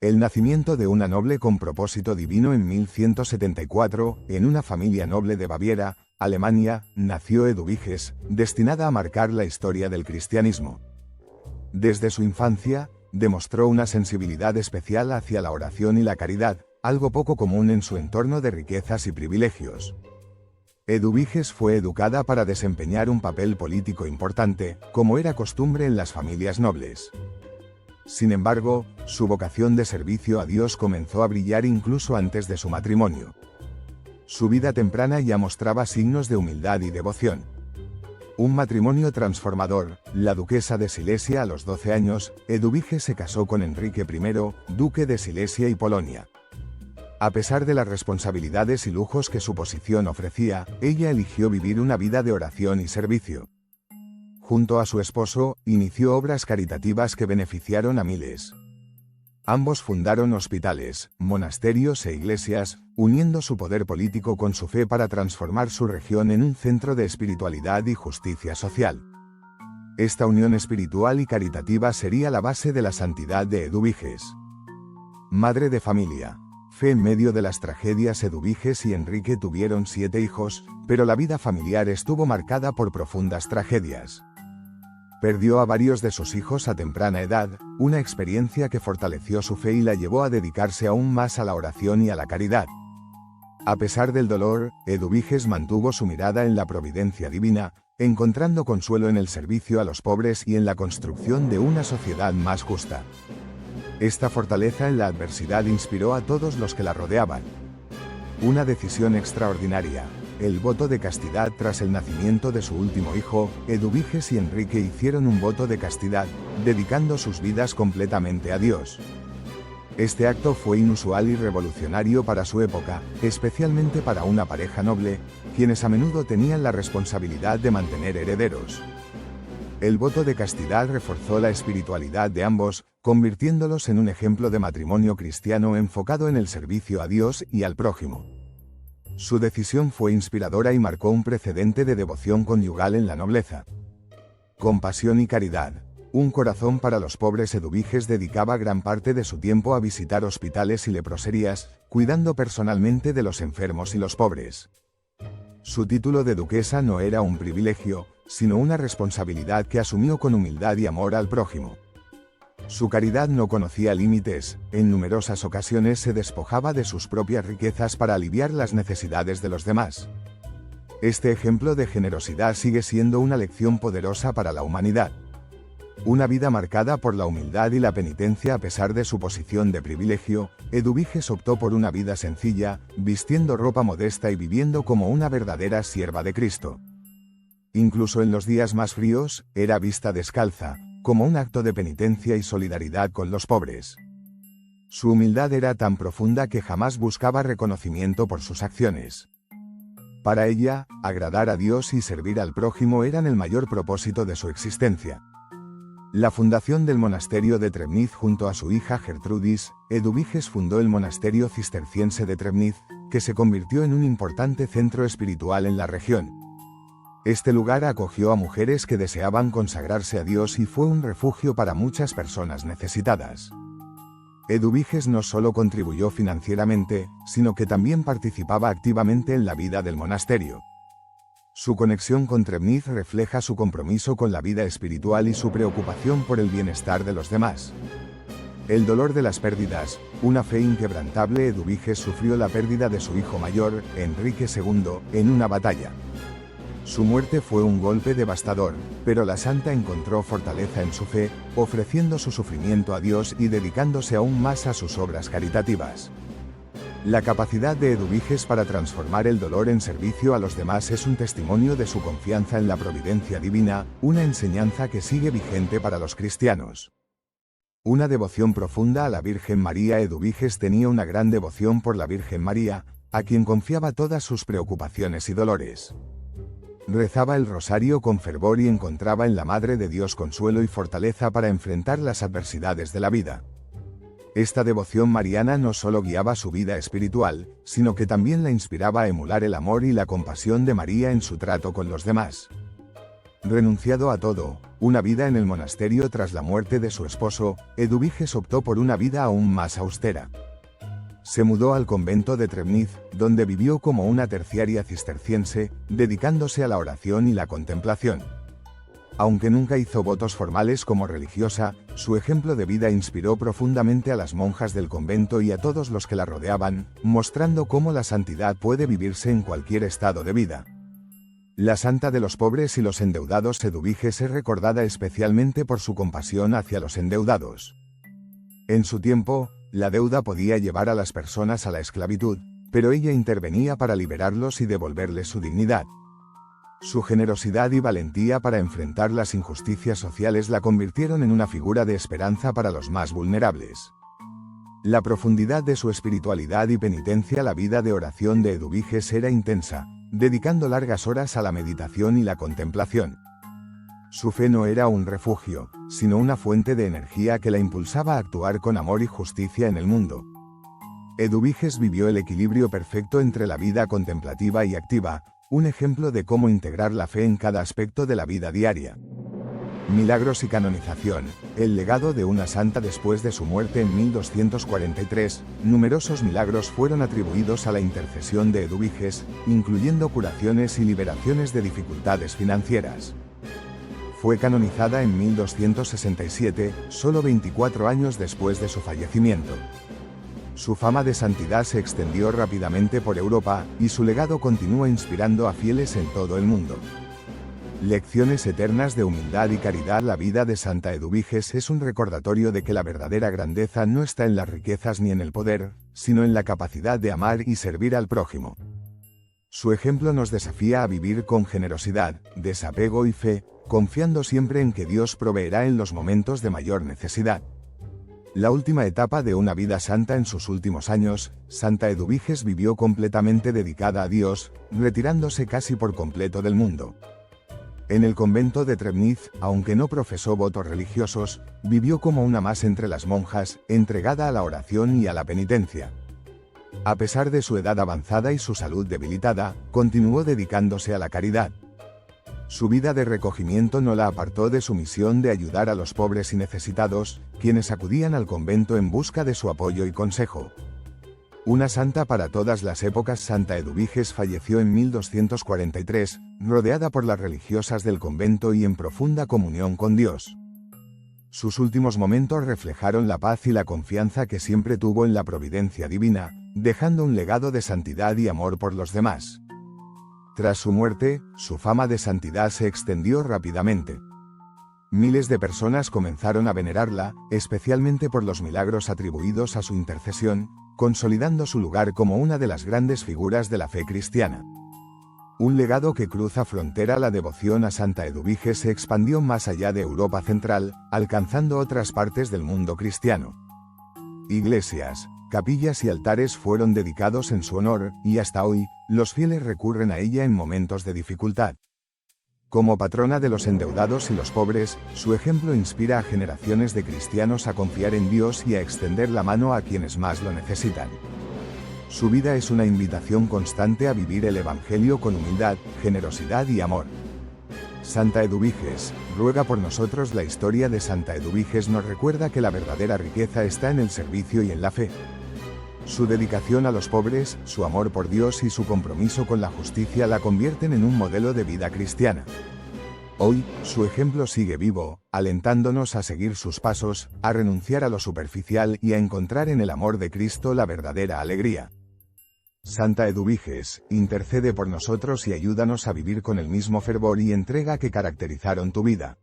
El nacimiento de una noble con propósito divino en 1174, en una familia noble de Baviera, Alemania, nació Eduviges, destinada a marcar la historia del cristianismo. Desde su infancia, demostró una sensibilidad especial hacia la oración y la caridad, algo poco común en su entorno de riquezas y privilegios. Eduviges fue educada para desempeñar un papel político importante, como era costumbre en las familias nobles. Sin embargo, su vocación de servicio a Dios comenzó a brillar incluso antes de su matrimonio. Su vida temprana ya mostraba signos de humildad y devoción. Un matrimonio transformador, la duquesa de Silesia a los 12 años, Eduviges se casó con Enrique I, duque de Silesia y Polonia. A pesar de las responsabilidades y lujos que su posición ofrecía, ella eligió vivir una vida de oración y servicio. Junto a su esposo, inició obras caritativas que beneficiaron a miles. Ambos fundaron hospitales, monasterios e iglesias, uniendo su poder político con su fe para transformar su región en un centro de espiritualidad y justicia social. Esta unión espiritual y caritativa sería la base de la santidad de Eduviges. Madre de familia. Fe en medio de las tragedias. Eduviges y Enrique tuvieron 7 hijos, pero la vida familiar estuvo marcada por profundas tragedias. Perdió a varios de sus hijos a temprana edad, una experiencia que fortaleció su fe y la llevó a dedicarse aún más a la oración y a la caridad. A pesar del dolor, Eduviges mantuvo su mirada en la providencia divina, encontrando consuelo en el servicio a los pobres y en la construcción de una sociedad más justa. Esta fortaleza en la adversidad inspiró a todos los que la rodeaban. Una decisión extraordinaria. El voto de castidad. Tras el nacimiento de su último hijo, Eduviges y Enrique hicieron un voto de castidad, dedicando sus vidas completamente a Dios. Este acto fue inusual y revolucionario para su época, especialmente para una pareja noble, quienes a menudo tenían la responsabilidad de mantener herederos. El voto de castidad reforzó la espiritualidad de ambos, convirtiéndolos en un ejemplo de matrimonio cristiano enfocado en el servicio a Dios y al prójimo. Su decisión fue inspiradora y marcó un precedente de devoción conyugal en la nobleza. Compasión y caridad. Un corazón para los pobres. Eduviges dedicaba gran parte de su tiempo a visitar hospitales y leproserías, cuidando personalmente de los enfermos y los pobres. Su título de duquesa no era un privilegio, sino una responsabilidad que asumió con humildad y amor al prójimo. Su caridad no conocía límites, en numerosas ocasiones se despojaba de sus propias riquezas para aliviar las necesidades de los demás. Este ejemplo de generosidad sigue siendo una lección poderosa para la humanidad. Una vida marcada por la humildad y la penitencia. A pesar de su posición de privilegio, Eduviges optó por una vida sencilla, vistiendo ropa modesta y viviendo como una verdadera sierva de Cristo. Incluso en los días más fríos, era vista descalza, como un acto de penitencia y solidaridad con los pobres. Su humildad era tan profunda que jamás buscaba reconocimiento por sus acciones. Para ella, agradar a Dios y servir al prójimo eran el mayor propósito de su existencia. La fundación del monasterio de Trebniz junto a su hija Gertrudis, Eduviges fundó el monasterio cisterciense de Trebniz, que se convirtió en un importante centro espiritual en la región. Este lugar acogió a mujeres que deseaban consagrarse a Dios y fue un refugio para muchas personas necesitadas. Eduviges no solo contribuyó financieramente, sino que también participaba activamente en la vida del monasterio. Su conexión con Trebniz refleja su compromiso con la vida espiritual y su preocupación por el bienestar de los demás. El dolor de las pérdidas. Una fe inquebrantable. Eduviges sufrió la pérdida de su hijo mayor, Enrique II, en una batalla. Su muerte fue un golpe devastador, pero la santa encontró fortaleza en su fe, ofreciendo su sufrimiento a Dios y dedicándose aún más a sus obras caritativas. La capacidad de Eduviges para transformar el dolor en servicio a los demás es un testimonio de su confianza en la providencia divina, una enseñanza que sigue vigente para los cristianos. Una devoción profunda a la Virgen María. Eduviges tenía una gran devoción por la Virgen María, a quien confiaba todas sus preocupaciones y dolores. Rezaba el rosario con fervor y encontraba en la Madre de Dios consuelo y fortaleza para enfrentar las adversidades de la vida. Esta devoción mariana no solo guiaba su vida espiritual, sino que también la inspiraba a emular el amor y la compasión de María en su trato con los demás. Renunciado a todo, una vida en el monasterio tras la muerte de su esposo, Eduviges optó por una vida aún más austera. Se mudó al convento de Trebniz, donde vivió como una terciaria cisterciense, dedicándose a la oración y la contemplación. Aunque nunca hizo votos formales como religiosa, su ejemplo de vida inspiró profundamente a las monjas del convento y a todos los que la rodeaban, mostrando cómo la santidad puede vivirse en cualquier estado de vida. La santa de los pobres y los endeudados Eduviges es recordada especialmente por su compasión hacia los endeudados. En su tiempo, la deuda podía llevar a las personas a la esclavitud, pero ella intervenía para liberarlos y devolverles su dignidad. Su generosidad y valentía para enfrentar las injusticias sociales la convirtieron en una figura de esperanza para los más vulnerables. La profundidad de su espiritualidad y penitencia a la vida de oración de Eduviges era intensa, dedicando largas horas a la meditación y la contemplación. Su fe no era un refugio, sino una fuente de energía que la impulsaba a actuar con amor y justicia en el mundo. Eduviges vivió el equilibrio perfecto entre la vida contemplativa y activa, un ejemplo de cómo integrar la fe en cada aspecto de la vida diaria. Milagros y canonización, el legado de una santa después de su muerte en 1243, numerosos milagros fueron atribuidos a la intercesión de Eduviges, incluyendo curaciones y liberaciones de dificultades financieras. Fue canonizada en 1267, solo 24 años después de su fallecimiento. Su fama de santidad se extendió rápidamente por Europa, y su legado continúa inspirando a fieles en todo el mundo. Lecciones eternas de humildad y caridad. La vida de Santa Eduviges es un recordatorio de que la verdadera grandeza no está en las riquezas ni en el poder, sino en la capacidad de amar y servir al prójimo. Su ejemplo nos desafía a vivir con generosidad, desapego y fe, confiando siempre en que Dios proveerá en los momentos de mayor necesidad. La última etapa de una vida santa. En sus últimos años, Santa Eduviges vivió completamente dedicada a Dios, retirándose casi por completo del mundo. En el convento de Trebniz, aunque no profesó votos religiosos, vivió como una más entre las monjas, entregada a la oración y a la penitencia. A pesar de su edad avanzada y su salud debilitada, continuó dedicándose a la caridad. Su vida de recogimiento no la apartó de su misión de ayudar a los pobres y necesitados, quienes acudían al convento en busca de su apoyo y consejo. Una santa para todas las épocas. Santa Eduviges falleció en 1243, rodeada por las religiosas del convento y en profunda comunión con Dios. Sus últimos momentos reflejaron la paz y la confianza que siempre tuvo en la providencia divina, dejando un legado de santidad y amor por los demás. Tras su muerte, su fama de santidad se extendió rápidamente. Miles de personas comenzaron a venerarla, especialmente por los milagros atribuidos a su intercesión, consolidando su lugar como una de las grandes figuras de la fe cristiana. Un legado que cruza frontera. La devoción a Santa Eduviges se expandió más allá de Europa Central, alcanzando otras partes del mundo cristiano. Iglesias, capillas y altares fueron dedicados en su honor, y hasta hoy, los fieles recurren a ella en momentos de dificultad. Como patrona de los endeudados y los pobres, su ejemplo inspira a generaciones de cristianos a confiar en Dios y a extender la mano a quienes más lo necesitan. Su vida es una invitación constante a vivir el Evangelio con humildad, generosidad y amor. Santa Eduviges, ruega por nosotros. La historia de Santa Eduviges nos recuerda que la verdadera riqueza está en el servicio y en la fe. Su dedicación a los pobres, su amor por Dios y su compromiso con la justicia la convierten en un modelo de vida cristiana. Hoy, su ejemplo sigue vivo, alentándonos a seguir sus pasos, a renunciar a lo superficial y a encontrar en el amor de Cristo la verdadera alegría. Santa Eduviges, intercede por nosotros y ayúdanos a vivir con el mismo fervor y entrega que caracterizaron tu vida.